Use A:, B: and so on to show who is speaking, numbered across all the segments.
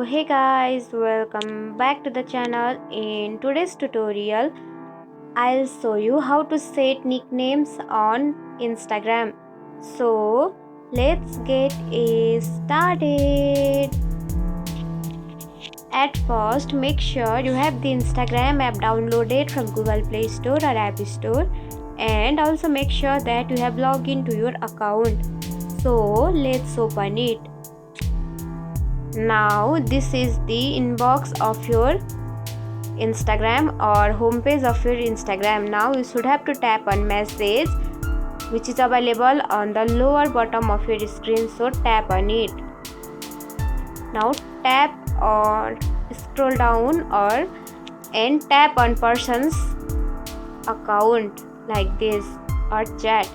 A: Hey guys, welcome back to the channel. In today's tutorial I'll show you how to set nicknames on Instagram. So let's get started. At first, make sure you have the Instagram app downloaded from Google Play Store or App Store, and also make sure that you have logged into your account. So let's open it. Now this is the inbox of your Instagram or homepage of your Instagram. Now you should have to tap on message, which is available on the lower bottom of your screen. So tap on it. Now tap or scroll down and tap on person's account like this or chat.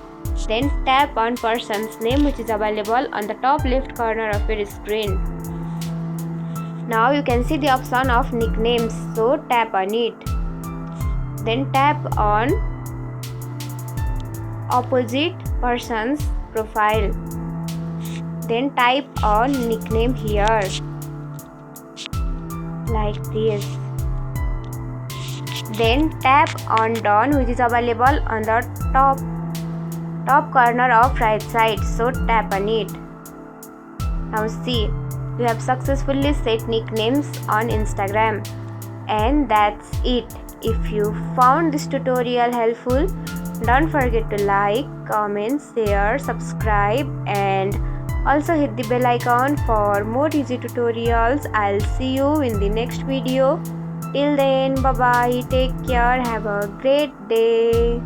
A: Then tap on person's name, which is available on the top left corner of your screen. Now you can see the option of nicknames, so tap on it. Then tap on opposite person's profile. Then type on nickname here like this. Then tap on done, which is available on the top corner of right side, so tap on it. Now see, you have successfully set nicknames on Instagram. And that's it. If you found this tutorial helpful, don't forget to like, comment, share, subscribe, and also hit the bell icon for more easy tutorials. I'll see you in the next video. Till then, bye bye, take care, have a great day.